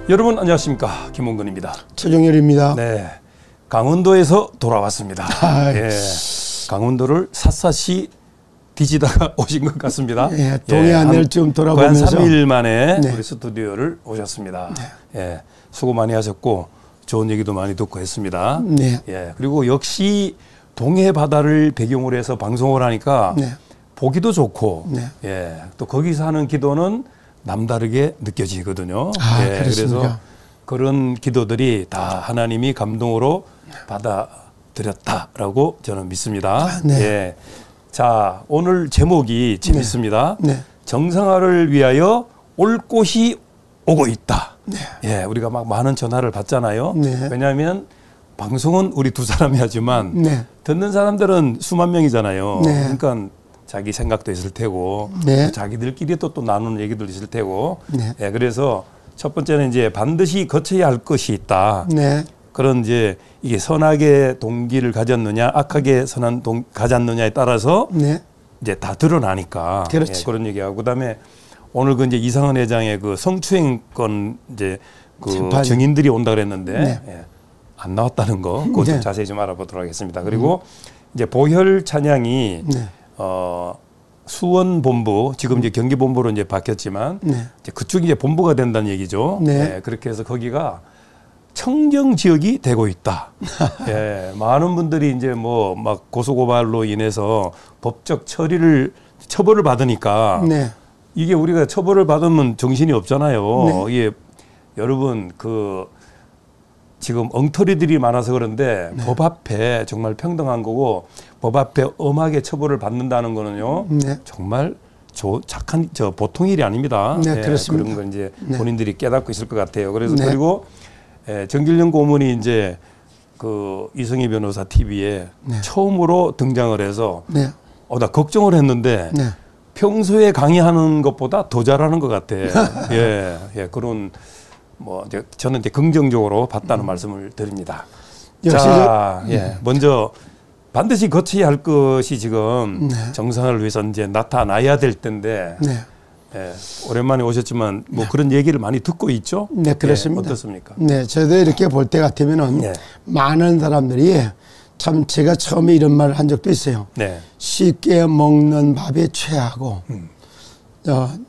여러분 안녕하십니까, 김홍근입니다. 최종열입니다. 네, 강원도에서 돌아왔습니다. 예, 강원도를 샅샅이 뒤지다가 오신 것 같습니다. 예, 동해안을 좀 돌아보면서 거의 한 3일 만에 네. 우리 스튜디오를 오셨습니다. 네. 예, 수고 많이 하셨고 좋은 얘기도 많이 듣고 했습니다. 네. 예, 그리고 역시 동해 바다를 배경으로 해서 방송을 하니까 네. 보기도 좋고, 네. 예, 또 거기서 하는 기도는 남다르게 느껴지거든요. 아, 예, 그렇습니까? 그래서 그런 기도들이 다 하나님이 감동으로 받아들였다라고 저는 믿습니다. 아, 네. 예. 자, 오늘 제목이 재밌습니다. 네. 정상화를 위하여 올 곳이 오고 있다. 네. 예, 우리가 막 많은 전화를 받잖아요. 네. 왜냐하면 방송은 우리 두 사람이 하지만 네. 듣는 사람들은 수만 명이잖아요. 네. 그러니까 자기 생각도 있을 테고, 네. 또 자기들끼리 또 나누는 얘기도 있을 테고. 네. 예, 그래서 첫 번째는 이제 반드시 거쳐야 할 것이 있다. 네. 그런 이제 이게 선하게 동기를 가졌느냐, 악하게 선한 가졌느냐에 따라서 네. 이제 다 드러나니까. 그렇지. 예, 그런 얘기하고 그다음에 오늘 그 이제 이상은 회장의 그 성추행건 이제 그 재판이. 증인들이 온다 그랬는데 네. 예, 안 나왔다는 거, 그것 좀 네. 자세히 좀 알아보도록 하겠습니다. 그리고 이제 보혈 찬양이 네. 수원 본부, 지금 이제 경기 본부로 이제 바뀌었지만 네. 이제 그쪽이 이제 본부가 된다는 얘기죠. 네. 예, 그렇게 해서 거기가 청정 지역이 되고 있다. 예, 많은 분들이 이제 뭐 막 고소고발로 인해서 법적 처벌을 받으니까 네. 이게 우리가 처벌을 받으면 정신이 없잖아요. 네. 이게 여러분 지금 엉터리들이 많아서 그런데 네. 법 앞에 정말 평등한 거고 법 앞에 엄하게 처벌을 받는다는 거는요. 네. 정말 착한 보통 일이 아닙니다. 네, 예, 그렇습니다. 그런 건 이제 네. 본인들이 깨닫고 있을 것 같아요. 그래서 네. 그리고 정길영 고문이 이제 그 이성희 변호사 TV에 네. 처음으로 등장을 해서 네. 나 걱정을 했는데 네. 평소에 강의하는 것보다 더 잘하는 것 같아. 예, 예, 그런 뭐 이제 저는 이제 긍정적으로 봤다는 말씀을 드립니다. 역시 자, 예, 먼저 반드시 거쳐야 할 것이 지금 네. 정상을 위해서 이제 나타나야 될 텐데. 네. 예, 오랜만에 오셨지만 뭐 그런 얘기를 많이 듣고 있죠? 네, 그렇습니다. 예, 어떻습니까? 네, 저도 이렇게 볼 때 같으면은 네. 많은 사람들이 참 제가 처음에 이런 말을 한 적도 있어요. 네. 쉽게 먹는 밥에 취하고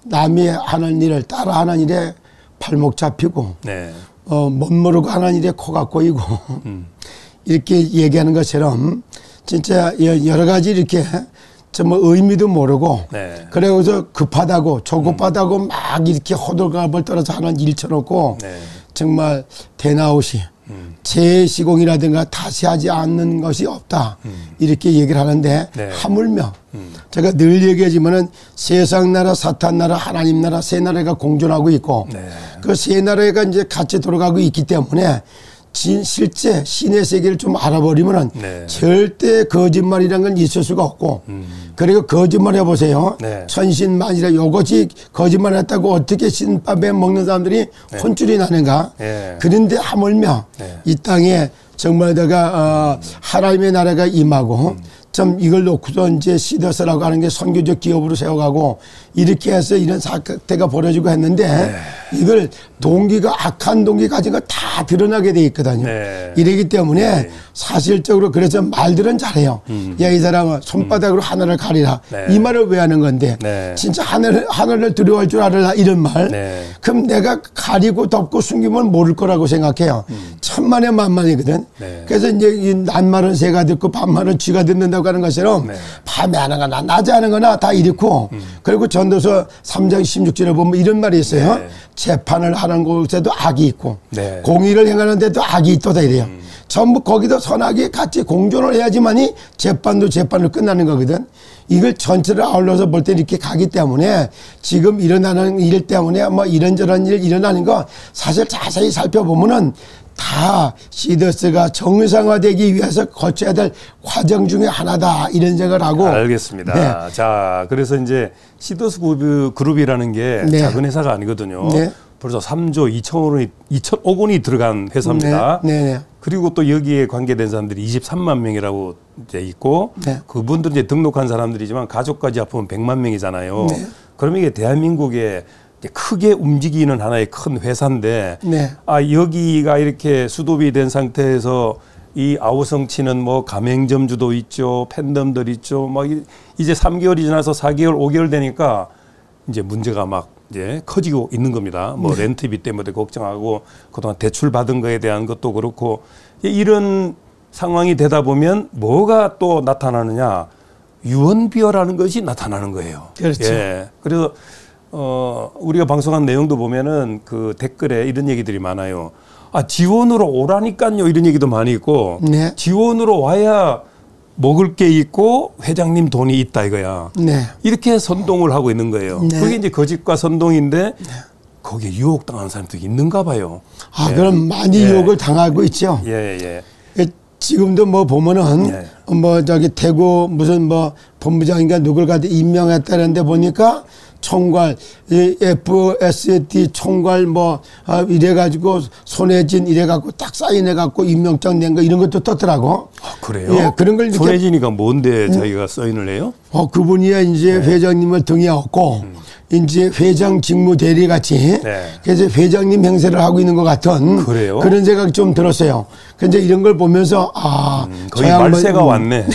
남이 하는 일을 따라하는 일에 발목 잡히고 네. 못 모르고 하는 일에 코가 꼬이고 이렇게 얘기하는 것처럼 진짜 여러 가지 이렇게 정말 의미도 모르고 네. 그래서 급하다고 조급하다고 막 이렇게 호들갑을 떨어서 하는 일처럼 네. 정말 대나우시 재시공이라든가 다시 하지 않는 것이 없다 이렇게 얘기를 하는데 네. 하물며 제가 늘 얘기하지만은 세상 나라 사탄 나라 하나님 나라 세 나라가 공존하고 있고 네. 그 세 나라가 이제 같이 돌아가고 있기 때문에 실제 신의 세계를 좀 알아버리면은 네. 절대 거짓말이라는 건 있을 수가 없고 그리고 거짓말 해보세요. 네. 천신만이라 요것이 거짓말했다고 어떻게 신밥에 먹는 사람들이 혼쭐이 나는가. 네. 그런데 하물며 네. 이 땅에 정말 내가 하나님의 나라가 임하고 참 이걸 놓고서 이제 시더스라고 하는 게 선교적 기업으로 세워가고 이렇게 해서 이런 사태가 벌어지고 했는데 이걸 동기가 악한 동기 가진 거 다 드러나게 돼 있거든요. 네. 이러기 때문에 네. 사실적으로 그래서 말들은 잘해요. 야, 이 사람은 손바닥으로 하늘을 가리라. 네. 이 말을 왜 하는 건데 네. 진짜 하늘을 두려워할 줄 알아라 이런 말. 네. 그럼 내가 가리고 덮고 숨기면 모를 거라고 생각해요. 천만의 만만이거든. 네. 그래서 이제 이 낮말은 새가 듣고 밤말은 쥐가 듣는다고 하는 것처럼 네. 밤에 하는 거나 낮에 하는 거나 다 이렇고 그리고 전도서 3장 16절에 보면 이런 말이 있어요. 네. 재판을 하는 곳에도 악이 있고 네. 공의를 행하는 데도 악이 있다 이래요. 전부 거기도 선하게 같이 공존을 해야지만이 재판도 재판으로 끝나는 거거든. 이걸 전체를 아울러서 볼 때 이렇게 가기 때문에 지금 일어나는 일 때문에 뭐 이런저런 일 일어나는 거 사실 자세히 살펴보면은 다 시더스가 정상화되기 위해서 거쳐야 될 과정 중에 하나다 이런 생각을 하고. 알겠습니다. 네. 자, 그래서 이제 시더스 그룹이라는 게 네. 작은 회사가 아니거든요. 네. 벌써 3조 2천억 원이 들어간 회사입니다. 네. 네. 그리고 또 여기에 관계된 사람들이 23만 명이라고 돼 있고 네. 그분들 이제 등록한 사람들이지만 가족까지 합하면 100만 명이잖아요. 네. 그러면 이게 대한민국의 이제 크게 움직이는 하나의 큰 회사인데 네. 여기가 이렇게 수도비 된 상태에서 이 아우성치는 뭐 가맹점주도 있죠, 팬덤들 있죠. 막 이제 3개월이 지나서 4개월, 5개월 되니까 이제 문제가 막 이제 커지고 있는 겁니다. 뭐 렌트비 때문에 걱정하고 그동안 대출 받은 거에 대한 것도 그렇고 이런 상황이 되다 보면 뭐가 또 나타나느냐? 유언비어라는 것이 나타나는 거예요. 그렇죠. 예. 그래서 우리가 방송한 내용도 보면은 그 댓글에 이런 얘기들이 많아요. 지원으로 오라니까요. 이런 얘기도 많이 있고 네. 지원으로 와야 먹을 게 있고 회장님 돈이 있다 이거야. 네. 이렇게 선동을 하고 있는 거예요. 네. 그게 이제 거짓과 선동인데 거기에 유혹당하는 사람도 있는가 봐요. 예. 그럼 많이 유혹을 당하고 있죠. 예. 지금도 뭐 보면은 뭐 저기 대구 무슨 뭐 본부장인가 누굴 가도 임명했다는데 보니까 총괄 FSD 총괄 뭐 이래가지고 손혜진 이래갖고 딱 사인해갖고 임명장 낸 거 이런 것도 떴더라고. 그래요? 예, 그런 걸 이렇게 손혜진이가 뭔데 자기가 사인을 해요? 그분이 이제 회장님을 등에 업고 이제 회장 직무 대리 같이 그래서 회장님 행세를 하고 있는 것 같은 그래요? 그런 생각이 좀 들었어요. 근데 이런 걸 보면서 거의 말세가 왔네.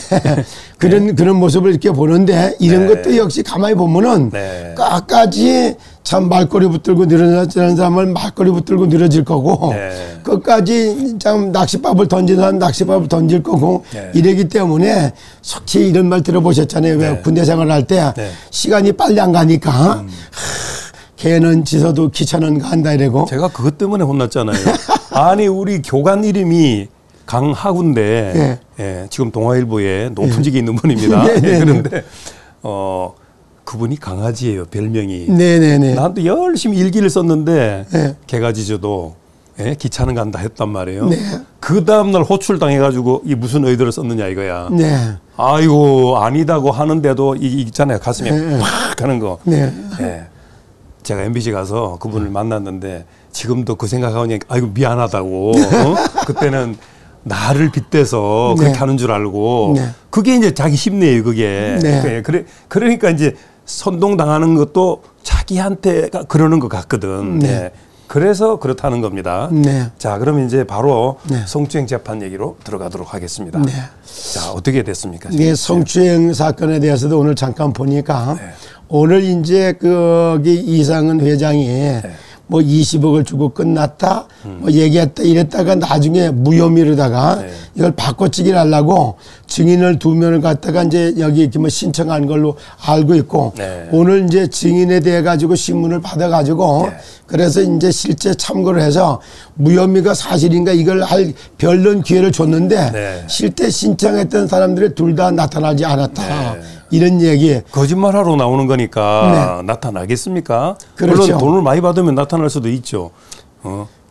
그런 모습을 이렇게 보는데 이런 것도 역시 가만히 보면은 끝까지 참 말꼬리 붙들고 늘어지는 사람을 말꼬리 붙들고 늘어질 거고 끝까지 참 낚싯밥을 던지는 사람 낚싯밥을 던질 거고 이러기 때문에 속히 이런 말 들어보셨잖아요. 왜 군대 생활할 때 시간이 빨리 안 가니까 걔는 지서도 기차는 간다 이러고 제가 그것 때문에 혼났잖아요. 아니 우리 교관 이름이 강하구인데 지금 동아일보에 높은 직에 있는 분입니다. 그런데 그분이 강아지예요. 별명이. 네네네. 나한테 열심히 일기를 썼는데 개가지저도 기차는 간다 했단 말이에요. 그 다음날 호출당해가지고 이 무슨 의도를 썼느냐 이거야. 아이고 아니다고 하는데도 이 있잖아요. 가슴에 팍 하는 거. 제가 MBC 가서 그분을 만났는데 지금도 그 생각하니 아이고 미안하다고. 그때는 나를 빗대서 그렇게 하는 줄 알고 그게 이제 자기 심리예요. 그게. 그러니까 이제 선동당하는 것도 자기한테 그러는 것 같거든. 그래서 그렇다는 겁니다. 자, 그럼 이제 바로 성추행 재판 얘기로 들어가도록 하겠습니다. 자, 어떻게 됐습니까? 성추행 사건에 대해서도 오늘 잠깐 보니까 오늘 이제 거기 이상은 회장이 뭐 20억을 주고 끝났다 뭐 얘기했다 이랬다가 나중에 무혐의로다가 이걸 바꿔치기를 하려고 증인을 2명을 갖다가 이제 여기 뭐 신청한 걸로 알고 있고 오늘 이제 증인에 대해 가지고 신문을 받아 가지고 그래서 이제 실제 참고를 해서 무혐의가 사실인가 이걸 할 변론 기회를 줬는데 실제 신청했던 사람들이 둘 다 나타나지 않았다. 이런 얘기. 거짓말하러 나오는 거니까 나타나겠습니까? 그렇죠. 물론 돈을 많이 받으면 나타날 수도 있죠.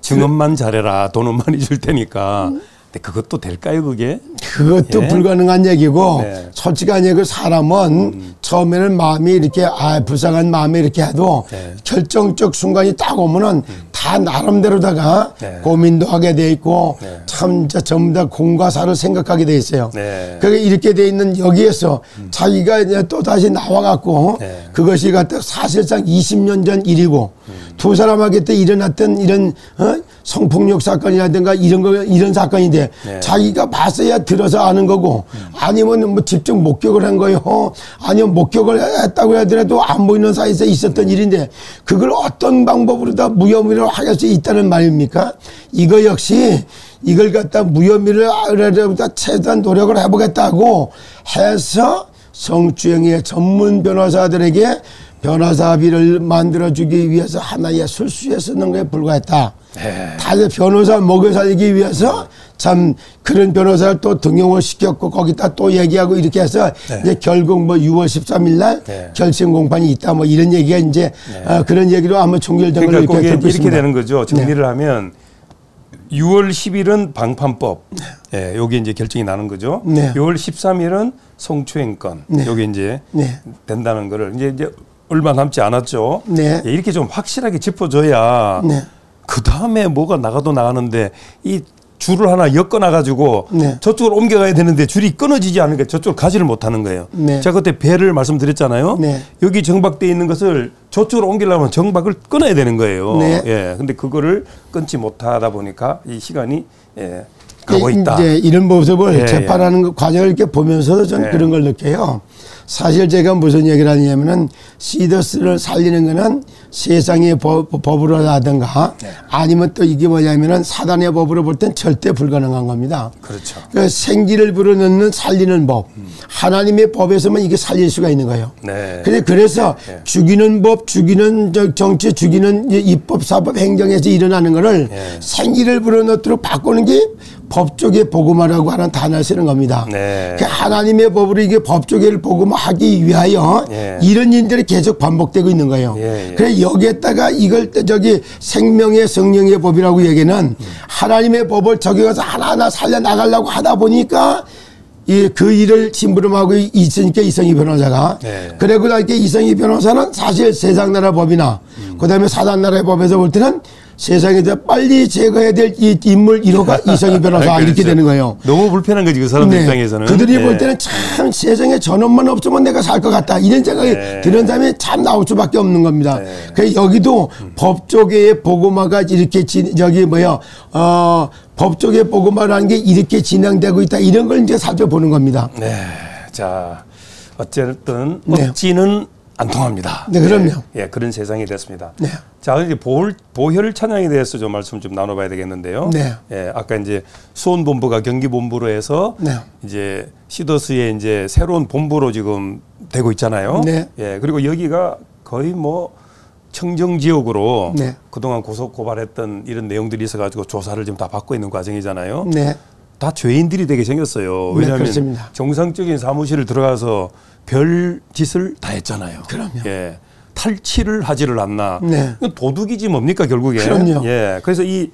증언만 잘해라. 돈은 많이 줄 테니까. 근데 그것도 될까요, 그게? 그것도 불가능한 얘기고 솔직한 얘기 사람은 처음에는 마음이 이렇게 불쌍한 마음이 이렇게 해도 결정적 순간이 딱 오면은 다 나름대로다가 고민도 하게 돼 있고 참 전부 다 공과 사를 생각하게 돼 있어요. 그게 이렇게 돼 있는 여기에서 자기가 이제 또 다시 나와갖고 그것이 갖다 사실상 20년 전 일이고 두 사람에게 때 일어났던 이런 성폭력 사건이라든가 이런 사건인데 자기가 봤어야 들어서 아는 거고 아니면 뭐 직접 목격을 한 거요. 아니면 목격을 했다고 하더라도 안 보이는 사이에서 있었던 일인데 그걸 어떤 방법으로 다 무혐의로 할 수 있다는 말입니까? 이거 역시 이걸 갖다 무혐의를 하려다 최대한 노력을 해보겠다고 해서 성추행의 전문 변호사들에게 변호사비를 만들어주기 위해서 하나의 술수에 쓰는 거에 불과했다. 다들 변호사 먹여 살리기 위해서 참 그런 변호사를 또 등용을 시켰고 거기다 또 얘기하고 이렇게 해서 이제 결국 뭐 6월 13일 날 결심 공판이 있다 뭐 이런 얘기가 이제 그런 얘기로 아마 종결된 걸로 그러니까 이렇게 이렇게 되는 거죠. 정리를 하면 6월 10일은 방판법. 여기 이제 결정이 나는 거죠. 6월 13일은 성추행건. 여기 이제 된다는 거를 이제 얼마 남지 않았죠. 이렇게 좀 확실하게 짚어줘야 그 다음에 뭐가 나가도 나가는데 이 줄을 하나 엮어놔가지고 저쪽으로 옮겨가야 되는데 줄이 끊어지지 않으니까 저쪽을 가지를 못하는 거예요. 제가 그때 배를 말씀드렸잖아요. 여기 정박되어 있는 것을 저쪽으로 옮기려면 정박을 끊어야 되는 거예요. 네. 예. 근데 그거를 끊지 못하다 보니까 이 시간이 가고 있다. 이제 이런 모습을 예, 재판하는 과정을 이렇게 보면서도 저는 그런 걸 느껴요. 사실 제가 무슨 얘기를 하냐면은 시더스를 살리는 거는 세상의 법으로 하든가 아니면 또 이게 뭐냐면은 사단의 법으로 볼 땐 절대 불가능한 겁니다. 그렇죠. 그러니까 생기를 불어넣는 살리는 법. 하나님의 법에서만 이게 살릴 수가 있는 거예요. 네. 그래서 죽이는 법, 죽이는 정치, 죽이는 입법, 사법, 행정에서 일어나는 거를 생기를 불어넣도록 바꾸는 게 법조계 복음화라고 하는 단어를 쓰는 겁니다. 네. 하나님의 법으로 이게 법조계를 복음화하기 위하여 이런 일들이 계속 반복되고 있는 거예요. 그래서 여기에다가 이걸 생명의 성령의 법이라고 얘기는 하나님의 법을 적용해서 하나하나 살려나가려고 하다 보니까 그 일을 심부름하고 있으니까 이성희 변호사가. 그리고 나니까 이성희 변호사는 사실 세상 나라 법이나 그다음에 사단 나라의 법에서 볼 때는 세상에서 빨리 제거해야 될 이 인물 1호가 이성희 변호사 그렇죠. 이렇게 되는 거예요. 너무 불편한 거지 그 사람들 입장에서는. 그들이 볼 때는 참 세상에 저놈만 없으면 내가 살 것 같다 이런 생각이 드는 사람이 참 나올 수밖에 없는 겁니다. 그래서 여기도 법조계의 복음화가 이렇게 법조계 복음화라는 게 이렇게 진행되고 있다 이런 걸 이제 살펴보는 겁니다. 네. 자 어쨌든 억지는 안 통합니다. 네, 그럼요. 예, 그런 세상이 됐습니다. 네. 자, 이제 보혈 찬양에 대해서 좀 말씀 좀 나눠봐야 되겠는데요. 네. 예, 아까 이제 수원본부가 경기본부로 해서 이제 시더스의 이제 새로운 본부로 지금 되고 있잖아요. 네. 예, 그리고 여기가 거의 뭐 청정 지역으로 그동안 고소 고발했던 이런 내용들이 있어가지고 조사를 지금 다 받고 있는 과정이잖아요. 네. 다 죄인들이 되게 생겼어요. 왜냐하면 정상적인 사무실을 들어가서 별 짓을 다 했잖아요. 그럼요. 예. 탈취를 하지를 않나. 네. 이건 도둑이지 뭡니까 결국에. 그럼요. 예. 그래서 이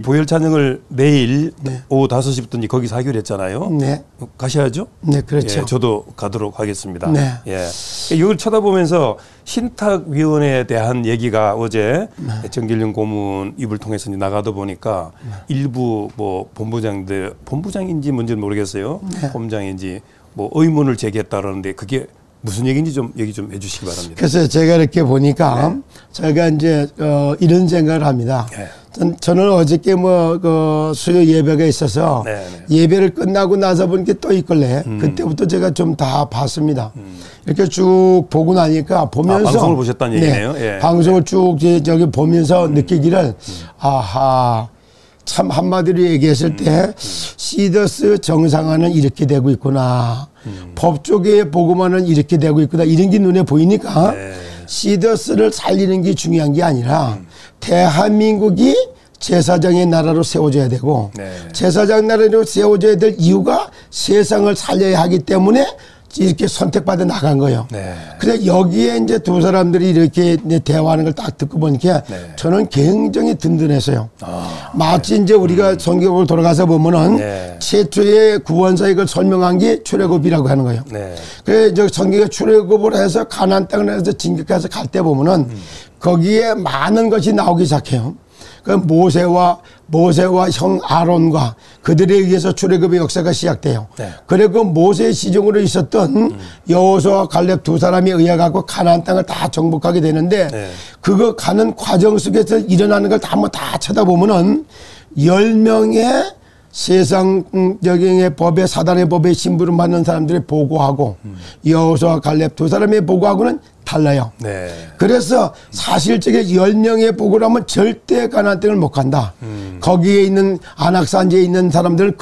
보혈 찬양을 내일 오후 5시부터 거기서 하기로 했잖아요. 네. 가셔야죠? 네, 그렇죠. 예, 저도 가도록 하겠습니다. 네. 예. 이걸 쳐다보면서 신탁위원회에 대한 얘기가 어제 정길용 고문 입을 통해서 나가다 보니까 일부 뭐 본부장인지 뭔지는 모르겠어요. 본부장인지 뭐 의문을 제기했다라는데 그게 무슨 얘기인지 좀 얘기 좀 해주시기 바랍니다. 그래서 제가 이렇게 보니까 제가 이제 이런 생각을 합니다. 저는 어저께 수요 예배가 있어서 예배를 끝나고 나서 본 게 또 있길래 그때부터 제가 좀 다 봤습니다. 이렇게 쭉 보고 나니까 보면서 방송을 보셨다는 얘기네요. 예. 방송을 쭉 저기 보면서 느끼기를 아하. 참 한마디로 얘기했을 때 시더스 정상화는 이렇게 되고 있구나. 법조계의 복음화는 이렇게 되고 있구나. 이런 게 눈에 보이니까 시더스를 살리는 게 중요한 게 아니라 대한민국이 제사장의 나라로 세워져야 되고 제사장 나라로 세워져야 될 이유가 세상을 살려야 하기 때문에 이렇게 선택받아 나간 거예요. 그래서 여기에 이제 두 사람들이 이렇게 대화하는 걸 딱 듣고 보니까 저는 굉장히 든든했어요. 마치 이제 우리가 성경을 돌아가서 보면은 최초의 구원사역을 설명한 게 출애굽이라고 하는 거예요. 그래서 성경에 출애굽을 해서 가나안 땅을 해서 진격해서 갈 때 보면은 거기에 많은 것이 나오기 시작해요. 그 모세와 형 아론과 그들에 의해서 출애굽의 역사가 시작돼요. 그리고 모세의 시종으로 있었던 여호수아와 갈렙 두 사람에 의해 갖고 가나안 땅을 다 정복하게 되는데 그거 가는 과정 속에서 일어나는 걸 다 한번 다 쳐다보면은 10명의 세상적인 법에 사단의 법에 심부름 받는 사람들이 보고하고 여호수아와 갈렙 두 사람의 보고하고는 달라요. 그래서 사실적인 10명의 보고를 하면 절대 가나안 땅을 못 간다. 거기에 있는 안악산지에 있는 사람들은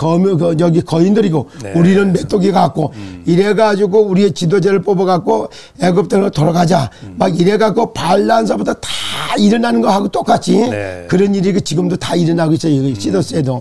여기 거인들이고 우리는 메뚜기 같고 이래가지고 우리의 지도자를 뽑아갖고 애굽으로 돌아가자. 막 이래갖고 반란서부터 다 일어나는 거하고 똑같이 그런 일이 지금도 다 일어나고 있어요. 시더스에도.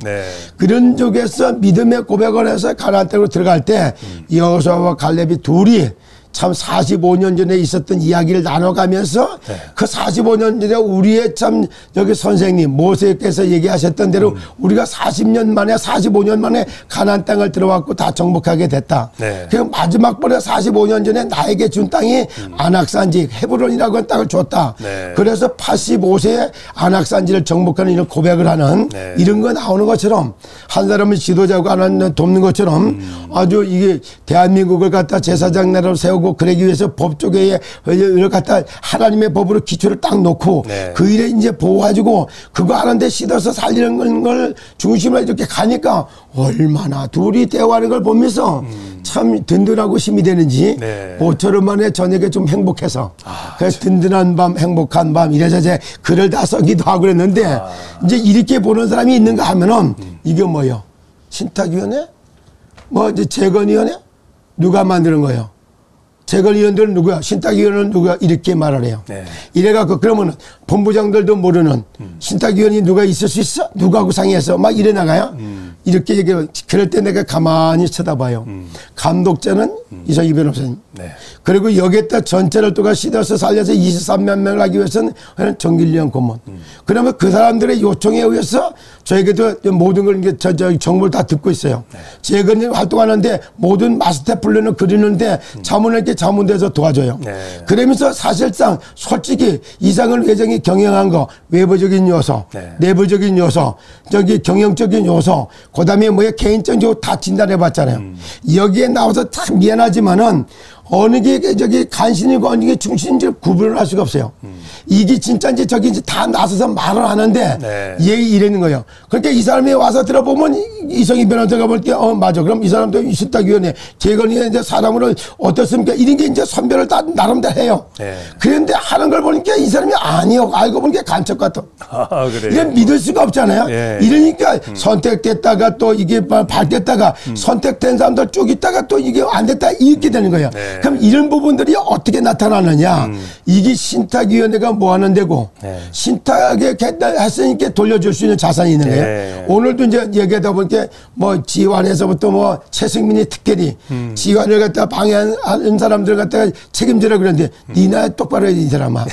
그런 쪽에서 믿음의 고백을 해서 가나안 땅으로 들어갈 때 여호수아와 갈렙이 둘이 참 45년 전에 있었던 이야기를 나눠가면서 그 45년 전에 우리의 참 여기 선생님 모세께서 얘기하셨던 대로 우리가 40년 만에 45년 만에 가나안 땅을 들어왔고 다 정복하게 됐다. 그 마지막 번에 45년 전에 나에게 준 땅이 안악산지 헤브론이라고 하는 땅을 줬다. 그래서 85세에 안악산지를 정복하는 이런 고백을 하는 이런 거 나오는 것처럼 한 사람은 지도자고 하나는 돕는 것처럼 아주 이게 대한민국을 갖다 제사장 나라로 세우고 하고 그러기 위해서 법 쪽에 이걸 갖다 하나님의 법으로 기초를 딱 놓고 네. 그 일에 이제 보호가지고 그거 하는데 씻어서 살리는 걸 중심으로 이렇게 가니까 얼마나 둘이 대화하는 걸 보면서 참 든든하고 힘이 되는지 네. 모처럼 만에 저녁에 좀 행복해서 그래서 든든한 밤 행복한 밤 이래저래 글을 다 써기도 하고 그랬는데 이제 이렇게 보는 사람이 있는가 하면은 이게 뭐요? 신탁위원회? 뭐 이제 재건위원회? 누가 만드는 거예요? 재건위원들은 누구야? 신탁위원은 누구야? 이렇게 말을 해요. 네. 이래갖고 그러면 본부장들도 모르는 신탁위원이 누가 있을 수 있어? 누구하고 상의해서 막 이래 나가요? 이렇게 얘기해요. 그럴 때 내가 가만히 쳐다봐요. 감독자는 이성희 변호사님. 네. 그리고 여기에다 전체를 또가 씻어서 살려서 23만 명을 하기 위해서는 정길련 고문. 그러면 그 사람들의 요청에 의해서 저에게도 모든 걸 이제 정보를 다 듣고 있어요. 네. 재건이 활동하는데 모든 마스터 플랜을 그리는데 자문을 이렇게 자문돼서 도와줘요. 네. 그러면서 사실상 솔직히 이상을 회장이 경영한 거 외부적인 요소, 네. 내부적인 요소, 저기 경영적인 요소, 그다음에 뭐야 개인적인 요소 다 진단해 봤잖아요. 여기에 나와서 참 미안하지만은 어느 게 저기 간신이고 어느 게 중심인지 구분을 할 수가 없어요. 이게 진짜인지 저기인지 다 나서서 말을 하는데 네. 얘 이러는 거예요. 그러니까 이 사람이 와서 들어보면 이성희 변호사가 볼 때 맞아. 그럼 이 사람도 신탁위원회 재건이 이제 사람으로 어떻습니까? 이런 게 이제 선별을 다 나름대로 해요. 네. 그런데 하는 걸 보니까 이 사람이 아니요. 알고 보니까 간첩 같아. 그래요. 이런 믿을 수가 없잖아요. 예. 이러니까 선택됐다가 또 이게 밝됐다가 선택된 사람들 쭉 있다가 또 이게 안 됐다 이렇게 되는 거예요. 네. 그럼 이런 부분들이 어떻게 나타나느냐. 이게 신탁위원회가 뭐 하는 데고 네. 신탁에 했으니까 돌려줄 수 있는 자산이 있는 거예요. 네. 오늘도 이제 얘기하다 보니까 뭐 지환에서부터 뭐 최승민이 특별히 지환을 갖다 방해하는 사람들 갖다가 책임지라 그러는데 니나 똑바로 해야 이 사람아.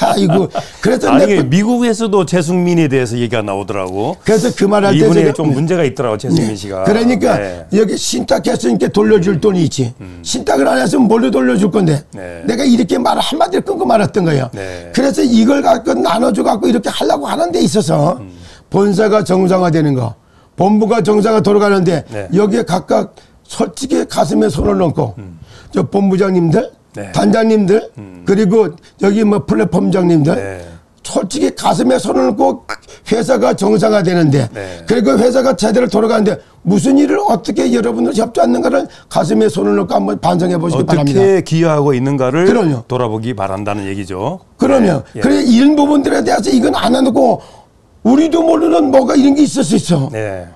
아이고. 그래서 아니 미국에서도 최승민에 대해서 얘기가 나오더라고. 그래서 그 말할 때 이분에 좀 문제가 있더라고 최승민 씨가. 그러니까 네. 여기 신탁했으니까 돌려줄 돈이 있지. 신탁을 안 했으면 뭘로 돌려줄 건데. 네. 내가 이렇게 말을 한마디로 끊고 말았던 거예요. 네. 그래서 이걸 갖고 나눠줘 갖고 이렇게 하려고 하는 데 있어서 본사가 정상화되는 거, 본부가 정상화 돌아가는데 네. 여기에 각각 솔직히 가슴에 손을 얹고 저 본부장님들, 네. 단장님들 그리고 여기 뭐 플랫폼장님들 네. 솔직히 가슴에 손을 얹고 회사가 정상화되는데 네. 그리고 회사가 제대로 돌아가는데 무슨 일을 어떻게 여러분들 협조하는가를 가슴에 손을 얹고 한번 반성해 보시기 바랍니다. 어떻게 기여하고 있는가를 그럼요. 돌아보기 바란다는 얘기죠. 그러면 네. 그래 이런 부분들에 대해서 이건 안 해놓고 우리도 모르는 뭐가 이런 게 있을 수 있어. 네.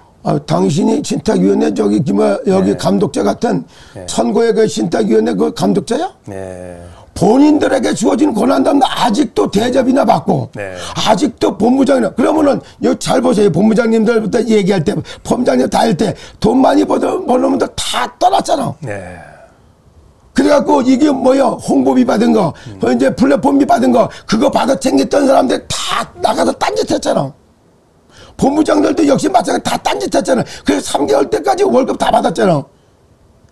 당신이 신탁위원회 저기 여기 네. 감독자 같은 네. 천고의 그 신탁위원회 그 감독자야? 네. 본인들에게 주어진 권한도 아직도 대접이나 받고 네. 아직도 본부장이나 그러면은 여기 잘 보세요. 본부장님들부터 얘기할 때 본부장님 다 할 때 돈 많이 버는 분들 다 떠났잖아. 네. 그래갖고 이게 뭐야 홍보비 받은 거 이제 플랫폼비 받은 거 그거 받아 챙겼던 사람들 다 나가서 딴짓했잖아. 본부장들도 역시 마찬가지 다 딴짓했잖아. 그래서 3개월 때까지 월급 다 받았잖아.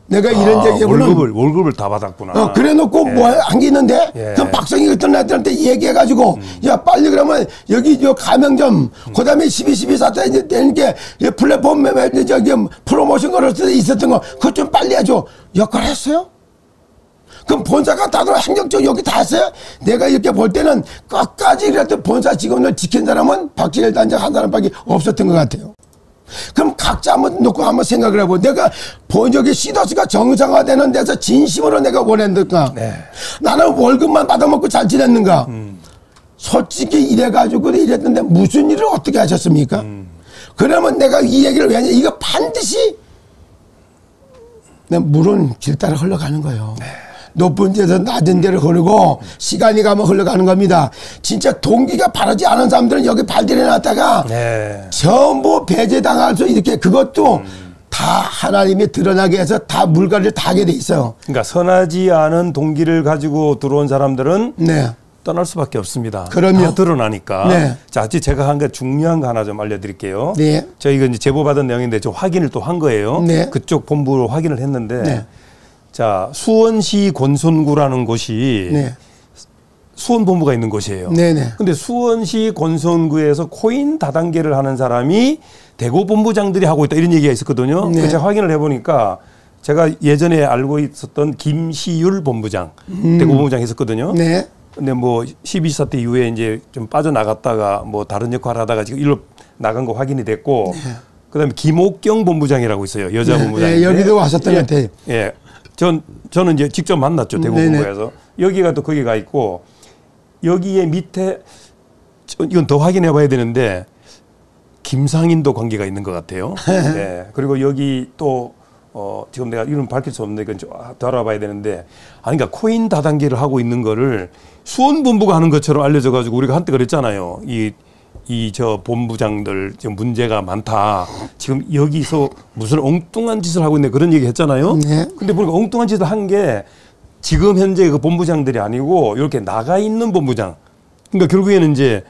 내가 이런 얘기해보면 월급을 다 받았구나. 그래놓고 예. 뭐 한 게 있는데 예. 그럼 박성희 같은 애들한테 얘기해가지고 야 빨리 그러면 여기 저 가맹점 그다음에 12.12 사태 이제 되는 게 플랫폼 저기 프로모션 걸을 때 있었던 거 그거 좀 빨리 해줘. 역할 했어요? 그럼 본사가 다들 행정적 여기 다 했어요? 내가 이렇게 볼 때는 끝까지 이랬던 본사 직원을 지킨 사람은 박진일 단장 한 사람밖에 없었던 것 같아요. 그럼 각자 한번 놓고 한번 생각을 해보. 내가 본적이 시더스가 정상화되는 데서 진심으로 내가 원했는가? 네. 나는 월급만 받아먹고 잘 지냈는가? 솔직히 이래가지고 이랬는데 무슨 일을 어떻게 하셨습니까? 그러면 내가 이 얘기를 왜냐? 이거 반드시 물은 길 따라 흘러가는 거예요. 네. 높은 데서 낮은 데를 흐르고 시간이 가면 흘러가는 겁니다. 진짜 동기가 바르지 않은 사람들은 여기 발들여 놨다가 네. 전부 배제당할 수 이렇게 그것도 다 하나님이 드러나게 해서 다 물갈이를 다 하게 돼 있어요. 그러니까 선하지 않은 동기를 가지고 들어온 사람들은 네. 떠날 수밖에 없습니다. 그럼요. 다 드러나니까. 네. 자, 제가 한 거 중요한 거 하나 좀 알려드릴게요. 네. 저희가 이제 제보받은 내용인데 저 확인을 또 한 거예요. 네. 그쪽 본부로 확인을 했는데, 네. 자 수원시 권선구라는 곳이 네. 수원 본부가 있는 곳이에요. 네네. 근데 수원시 권선구에서 코인 다단계를 하는 사람이 대구 본부장들이 하고 있다 이런 얘기가 있었거든요. 네. 그래서 제가 확인을 해보니까 제가 예전에 알고 있었던 김시율 본부장, 대구본부장 했었거든요. 네. 근데 뭐 12 사태 이후에 이제 좀 빠져나갔다가 뭐 다른 역할 하다가 지금 일로 나간 거 확인이 됐고, 네. 그다음에 김옥경 본부장이라고 있어요. 여자 네. 본부장. 네. 여기도 왔었던 것 같아요. 예. 저는 이제 직접 만났죠. 대구본부에서. 여기가 또 거기가 있고, 여기에 밑에 이건 더 확인해 봐야 되는데 김상인도 관계가 있는 것 같아요. 네. 그리고 여기 또 지금 내가 이름 밝힐 수 없는데 이건 좀 더 알아봐야 되는데, 아니 그러니까 코인 다단계를 하고 있는 거를 수원본부가 하는 것처럼 알려져 가지고 우리가 한때 그랬잖아요. 이 저 본부장들 지금 문제가 많다. 지금 여기서 무슨 엉뚱한 짓을 하고 있네 그런 얘기 했잖아요. 네. 근데 보니까 엉뚱한 짓을 한 게 지금 현재 그 본부장들이 아니고 이렇게 나가 있는 본부장. 그러니까 결국에는 이제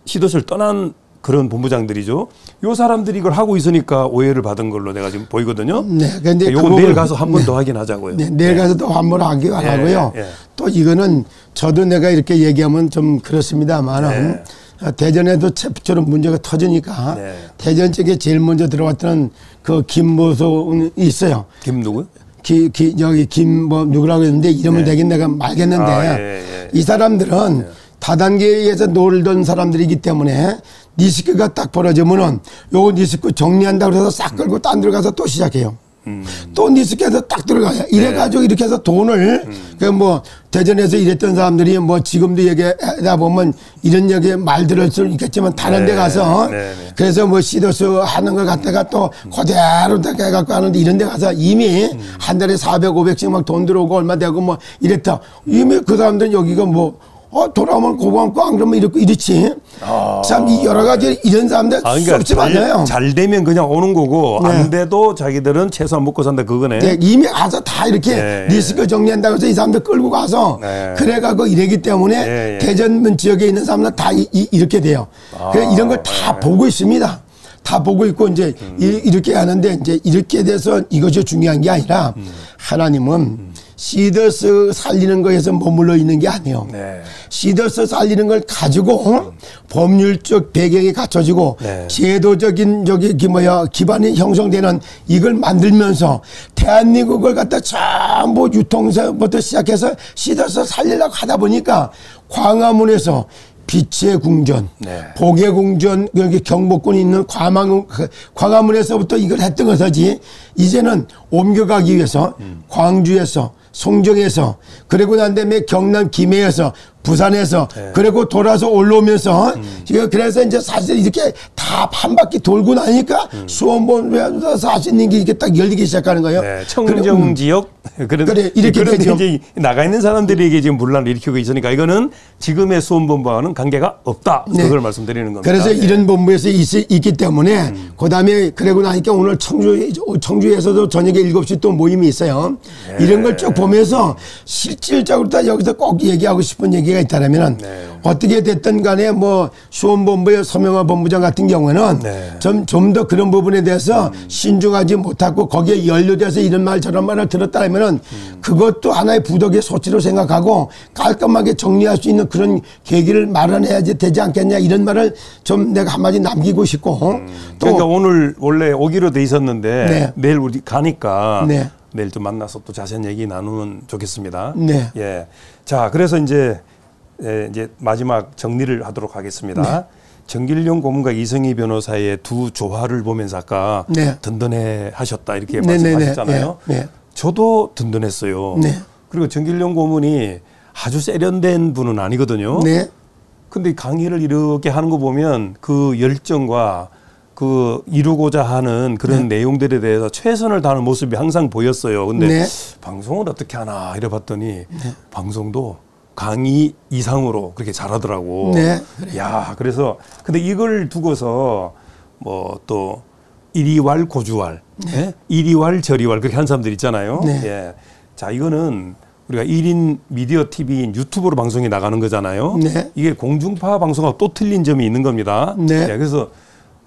시옷을 떠난 그런 본부장들이죠. 요 사람들이 이걸 하고 있으니까 오해를 받은 걸로 내가 지금 보이거든요. 네. 근데 요건 내일 가서 한 번 더 확인하자고요. 네. 내일 가서 또 한 번 하고요. 또 이거는 저도 내가 이렇게 얘기하면 좀 그렇습니다만은 대전에도 첩처럼 문제가 터지니까 대전 쪽에 제일 먼저 들어왔던 그 김보석이 있어요. 김 누구요? 여기 김 뭐 누구라고 했는데 이름을 대긴 내가 말겠는데 이 사람들은 다단계에서 놀던 사람들이기 때문에 리스크가 딱 벌어지면은 요거 리스크 정리한다고 해서 싹 끌고 딴 데 가서 또 시작해요. 또 리스크에서 딱 들어가요. 이래가지고 이렇게 해서 돈을 그 뭐 대전에서 일했던 사람들이 뭐 지금도 얘기하다 보면 이런 얘기 말 들을 수 있겠지만 다른 데 가서 그래서 뭐 시도스 하는 걸 갖다가 또 그대로 해갖고 하는데 이런 데 가서 이미 한 달에 400, 500씩 막 돈 들어오고 얼마 되고 뭐 이랬다. 이미 그 사람들은 여기가 뭐 돌아오면 고맙고 안 그러면 이렇지. 참 여러 가지 이런 사람들 그러니까 썩지 않아요. 잘 되면 그냥 오는 거고 안 돼도 자기들은 최소한 먹고 산다 그거네. 네, 이미 가서 다 이렇게 리스크 정리한다고 해서 이 사람들 끌고 가서 그래가고 이러기 때문에 대전 지역에 있는 사람들은 다 이렇게 돼요. 그래 이런 걸 다 보고 있습니다. 다 보고 있고 이제 이렇게 하는데 이제 이렇게 돼서 이것이 중요한 게 아니라 하나님은 시더스 살리는 거에서 머물러 있는 게 아니에요. 시더스 살리는 걸 가지고 법률적 배경이 갖춰지고 제도적인 기반이 형성되는 이걸 만들면서 대한민국을 갖다 전부 유통서부터 시작해서 시더스 살리려고 하다 보니까 광화문에서 빛의 궁전, 복의 궁전, 여기 경복궁이 있는 광화문에서부터 이걸 했던 것이지 이제는 옮겨가기 위해서 광주에서 송정에서 그리고 난 다음에 경남 김해에서 부산에서 그리고 돌아서 올라오면서 그래서 이제 사실 이렇게 다 한 바퀴 돌고 나니까 수원본부에서 할 수 있는 게 이렇게 딱 열리기 시작하는 거예요. 청정 지역 그래 이렇게 되죠. 이제 나가 있는 사람들에게 지금 분란을 일으키고 있으니까 이거는 지금의 수원본부와는 관계가 없다. 그걸 말씀드리는 겁니다. 그래서 이런 본부에서 있기 때문에 그다음에 그러고 나니까 오늘 청주에서도 저녁에 7시 또 모임이 있어요. 이런 걸 쭉 보면서 실질적으로 다 여기서 꼭 얘기하고 싶은 얘기가 있다면 어떻게 됐든 간에 뭐 수원본부의 서명화 본부장 같은 경우에는 좀 더 그런 부분에 대해서 신중하지 못하고 거기에 연루돼서 이런 말 저런 말을 들었다면은 그것도 하나의 부덕의 소치로 생각하고 깔끔하게 정리할 수 있는 그런 계기를 마련해야지 되지 않겠냐 이런 말을 좀 내가 한마디 남기고 싶고 또 그러니까 오늘 원래 오기로 돼 있었는데 내일 우리 가니까 내일 좀 만나서 또 자세한 얘기 나누면 좋겠습니다. 예. 자, 그래서 이제 마지막 정리를 하도록 하겠습니다. 정길용 고문과 이성희 변호사의 두 조화를 보면서 아까 든든해 하셨다 이렇게 말씀하셨잖아요. 저도 든든했어요. 그리고 정길용 고문이 아주 세련된 분은 아니거든요. 근데 강의를 이렇게 하는 거 보면 그 열정과 그 이루고자 하는 그런 내용들에 대해서 최선을 다하는 모습이 항상 보였어요. 근데 방송을 어떻게 하나 이래 봤더니 방송도 강의 이상으로 그렇게 잘하더라고. 야, 그래서 근데 이걸 두고서 뭐 또 이리왈 고주왈, 이리왈 저리왈 그렇게 하는 사람들 있잖아요. 자, 이거는 우리가 1인 미디어 TV인 유튜브로 방송이 나가는 거잖아요. 이게 공중파 방송하고 또 틀린 점이 있는 겁니다. 그래서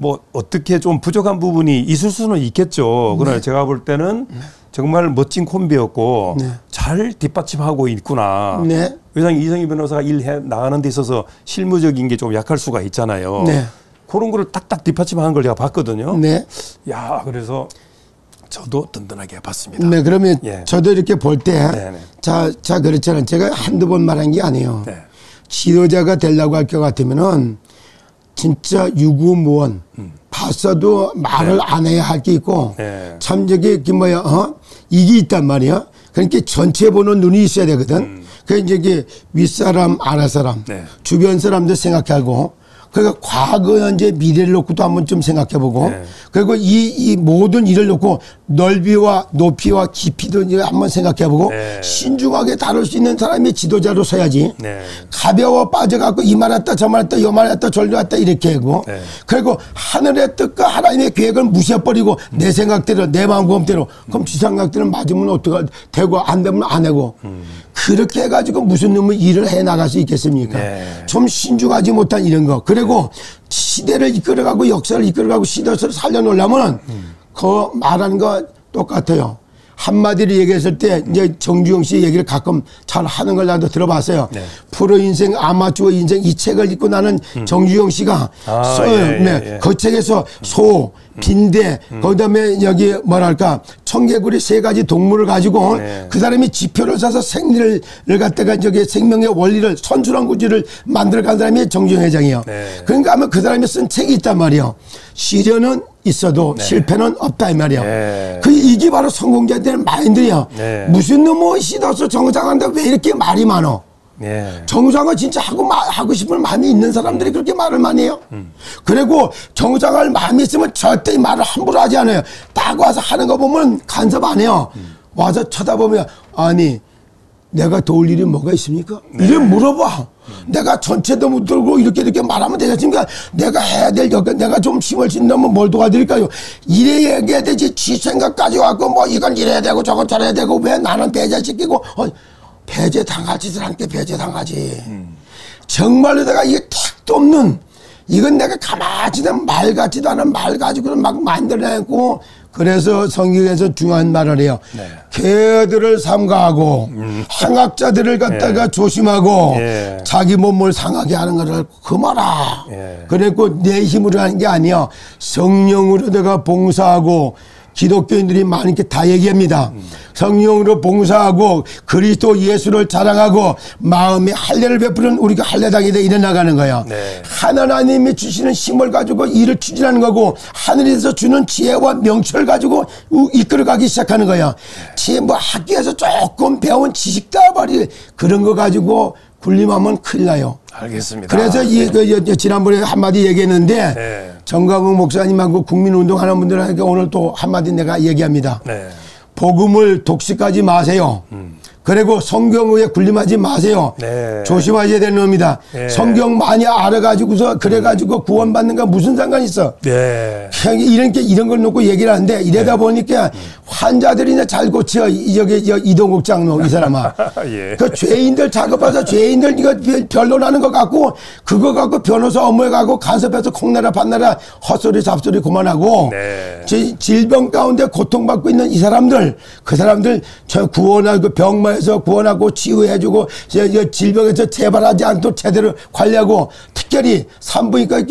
뭐 어떻게 좀 부족한 부분이 있을 수는 있겠죠. 그러나 제가 볼 때는 정말 멋진 콤비였고 잘 뒷받침하고 있구나. 왜냐하면 이성희 변호사가 일해 나가는 데 있어서 실무적인 게 좀 약할 수가 있잖아요. 그런 거를 딱딱 뒷받침하는 걸 제가 봤거든요. 야, 그래서 저도 든든하게 봤습니다. 네, 그러면 저도 이렇게 볼 때, 자, 그렇잖아요. 제가 한두 번 말한 게 아니에요. 지도자가 되려고 할 것 같으면은 진짜 유구무원, 봤어도 말을 안 해야 할 게 있고, 참 저기, 이게 있단 말이야. 그러니까 전체 보는 눈이 있어야 되거든. 그러니까 이제 윗사람, 아랫사람, 주변 사람들 생각하고, 그러니까 과거, 현재, 미래를 놓고도 한번 좀 생각해 보고, 그리고 이 모든 일을 놓고 넓이와 높이와 깊이도 이제 한번 생각해 보고, 신중하게 다룰 수 있는 사람이 지도자로 서야지. 가벼워 빠져갖고 이 말 했다, 저 말 했다, 요 말 했다, 저리 했다, 이렇게 하고, 그리고 하늘의 뜻과 하나님의 계획을 무시해버리고, 내 생각대로, 내 마음대로, 그럼 지 생각대로 맞으면 어떡할, 되고, 안 되면 안 하고, 그렇게 해가지고 무슨 놈의 일을 해 나갈 수 있겠습니까? 좀 신중하지 못한 이런 거. 그리고 시대를 이끌어가고 역사를 이끌어가고 시대를 살려놓으려면 그 말하는 거 똑같아요. 한마디로 얘기했을 때 이제 정주영 씨 얘기를 가끔 잘 하는 걸 나도 들어봤어요. 프로 인생, 아마추어 인생 이 책을 읽고 나는 정주영 씨가 그 책에서 소, 빈대, 그다음에 여기 뭐랄까 청개구리 세 가지 동물을 가지고 그 사람이 지표를 사서 생리를 갖다가 저기 생명의 원리를 선순환 구조를 만들어간 사람이 정주영 회장이에요. 그러니까 아마 그 사람이 쓴 책이 있단 말이에요. 시련은 있어도 실패는 없다 이 말이에요. 이게 바로 성공자들의 마인드예요. 무슨 놈의 시도서 정상한데 왜 이렇게 말이 많어? 정상을 진짜 하고 싶은 마음이 있는 사람들이 그렇게 말을 많이 해요. 그리고 정상할 마음이 있으면 절대 이 말을 함부로 하지 않아요. 딱 와서 하는 거 보면 간섭 안 해요. 와서 쳐다보면 아니 내가 도울 일이 뭐가 있습니까? 이래 물어봐. 내가 전체도 못 들고 이렇게 말하면 되겠습니까? 내가 해야 될 역, 내가 좀 힘을 진다면 뭘 도와드릴까요? 이래 얘기해야 되지. 지 생각 가져와갖고 뭐 이건 이래야 되고 저건 저래야 되고 왜 나는 배제시키고 배제 당하지 않게 배제 당하지. 정말로 내가 이게 택도 없는 이건 내가 가만히도 말 같지도 않은 말 가지고 막 만들어내고 그래서 성경에서 중요한 말을 해요. 개들을 삼가하고 행악자들을 갖다가 조심하고 자기 몸을 상하게 하는 것을 금하라. 그리고 내 힘으로 하는 게 아니야. 성령으로 내가 봉사하고 기독교인들이 많이 다 얘기합니다. 성령으로 봉사하고 그리스도 예수를 자랑하고 마음의 할례를 베푸는 우리가 할례당에 일어나가는 거야. 하나님이 주시는 힘을 가지고 일을 추진하는 거고 하늘에서 주는 지혜와 명철을 가지고 이끌어가기 시작하는 거야. 뭐 학교에서 조금 배운 지식다발이 그런 거 가지고 군림하면 큰일 나요. 알겠습니다. 그래서 지난번에 한마디 얘기했는데 정광욱 목사님하고 국민운동하는 분들한테 오늘 또 한마디 내가 얘기합니다. 복음을 독식하지 마세요. 그리고 성경 위에 군림하지 마세요. 조심하셔야 되는 겁니다. 성경 많이 알아가지고서 그래가지고 구원받는 거 무슨 상관이 있어. 이런 걸 놓고 얘기를 하는데 이러다 보니까 환자들이나 잘 고쳐. 이동국 장로 이 사람아. 그 죄인들 작업해서 죄인들 이거 변론하는 거 갖고 그거 갖고 변호사 업무에 가고 간섭해서 콩나라 반나라 헛소리 잡소리 그만하고 질병 가운데 고통받고 있는 이 사람들 그 사람들 저 구원하고 병마에서 구원하고 치유해주고 질병에서 재발하지 않도록 제대로 관리하고 특별히 산부인과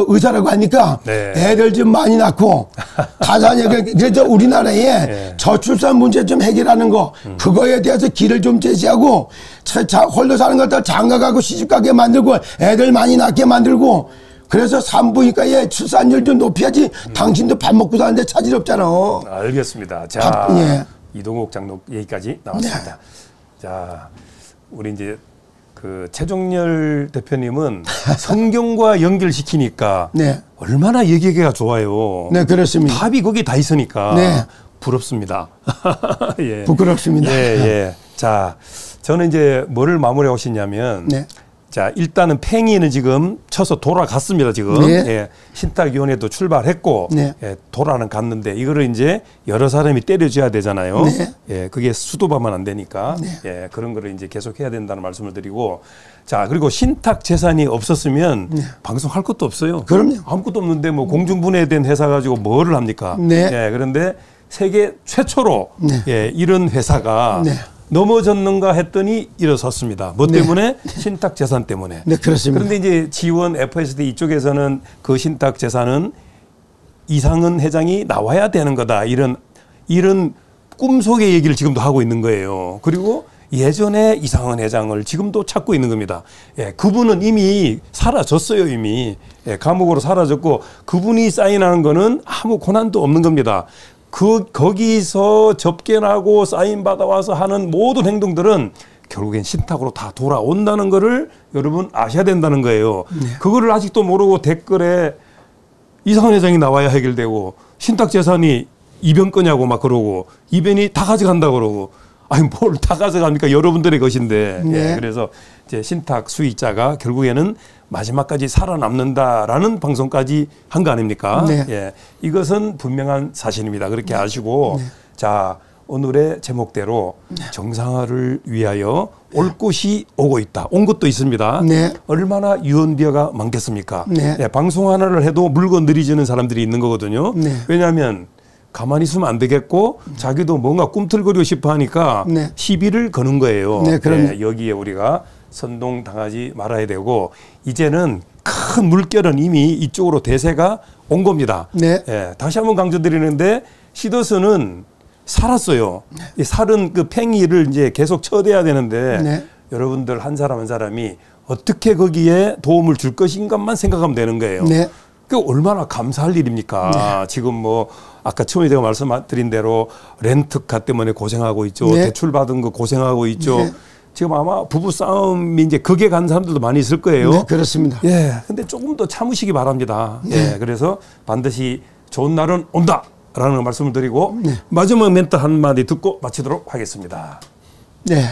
의사라고 하니까 애들 좀 많이 낳고 그래서 우리나라에 저출산 문제 좀 해결하는 거 그거에 대해서 길을 좀 제시하고 홀로 사는 것들 장가가고 시집가게 만들고 애들 많이 낳게 만들고 그래서 산부인과의 출산율 좀 높여야지 당신도 밥 먹고 사는데 차질 없잖아. 알겠습니다. 자, 이동욱 장로 얘기까지 나왔습니다. 자, 우리 이제 그 최종열 대표님은 성경과 연결시키니까 얼마나 얘기가 좋아요. 네, 그렇습니다. 답이 거기 다 있으니까 부럽습니다. 부끄럽습니다. 자, 저는 이제 뭐를 마무리하고 싶냐면 자, 일단은 팽이는 지금 쳐서 돌아갔습니다, 지금. 신탁위원회도 출발했고, 돌아는 갔는데, 이거를 이제 여러 사람이 때려줘야 되잖아요. 그게 수도바만 안 되니까, 그런 거를 이제 계속 해야 된다는 말씀을 드리고, 자, 그리고 신탁 재산이 없었으면 방송할 것도 없어요. 그럼요. 아무것도 없는데 뭐 공중분해된 회사 가지고 뭐를 합니까? 그런데 세계 최초로 이런 회사가 넘어졌는가 했더니 일어섰습니다. 뭐 때문에? 신탁 재산 때문에. 그렇습니다. 그런데 이제 지원 FSD 이쪽에서는 그 신탁 재산은 이상은 회장이 나와야 되는 거다. 이런 꿈속의 얘기를 지금도 하고 있는 거예요. 그리고 예전에 이상은 회장을 지금도 찾고 있는 겁니다. 예, 그분은 이미 사라졌어요. 이미 감옥으로 사라졌고 그분이 사인하는 거는 아무 고난도 없는 겁니다. 거기서 접견하고 사인 받아와서 하는 모든 행동들은 결국엔 신탁으로 다 돌아온다는 거를 여러분 아셔야 된다는 거예요. 네. 그거를 아직도 모르고 댓글에 이상은 회장이 나와야 해결되고 신탁 재산이 이변 거냐고 막 그러고 이변이 다 가져간다 그러고 아니 뭘 다 가져갑니까? 여러분들의 것인데. 네. 예, 그래서 이제 신탁 수익자가 결국에는 마지막까지 살아남는다라는 방송까지 한 거 아닙니까? 네. 예, 이것은 분명한 사실입니다. 그렇게 아시고 자 오늘의 제목대로 정상화를 위하여 올 곳이 오고 있다. 온 것도 있습니다. 네. 얼마나 유언비어가 많겠습니까? 네. 예, 방송 하나를 해도 물건 느리지는 사람들이 있는 거거든요. 네. 왜냐하면 가만히 있으면 안 되겠고 자기도 뭔가 꿈틀거리고 싶어 하니까 네. 시비를 거는 거예요. 네, 예, 여기에 우리가 선동당하지 말아야 되고 이제는 큰 물결은 이미 이쪽으로 대세가 온 겁니다. 네. 예, 다시 한번 강조드리는데 시더스는 살았어요. 이 살은 그 팽이를 이제 계속 쳐대야 되는데 네. 여러분들 한 사람 한 사람이 어떻게 거기에 도움을 줄 것인가만 생각하면 되는 거예요. 네. 그 얼마나 감사할 일입니까? 네. 지금 뭐 아까 처음에 제가 말씀드린 대로 렌트카 때문에 고생하고 있죠. 네. 대출 받은 거 고생하고 있죠. 네. 지금 아마 부부 싸움이 이제 극에 간 사람들도 많이 있을 거예요. 네, 그렇습니다. 예. 근데 조금 더 참으시기 바랍니다. 네. 예. 그래서 반드시 좋은 날은 온다. 라는 말씀을 드리고 마지막 멘트 한마디 듣고 마치도록 하겠습니다. 네.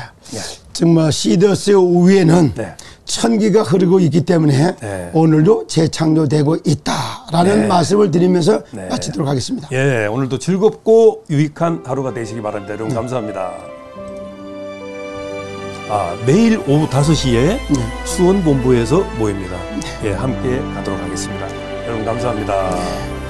정말 시더스 위에는 네. 천기가 흐르고 있기 때문에 네. 오늘도 재창조되고 있다라는 네. 말씀을 드리면서 네. 마치도록 하겠습니다. 예, 오늘도 즐겁고 유익한 하루가 되시기 바랍니다. 여러분 감사합니다. 매일 오후 5시에 수원본부에서 모입니다. 예, 함께 가도록 하겠습니다. 여러분 감사합니다.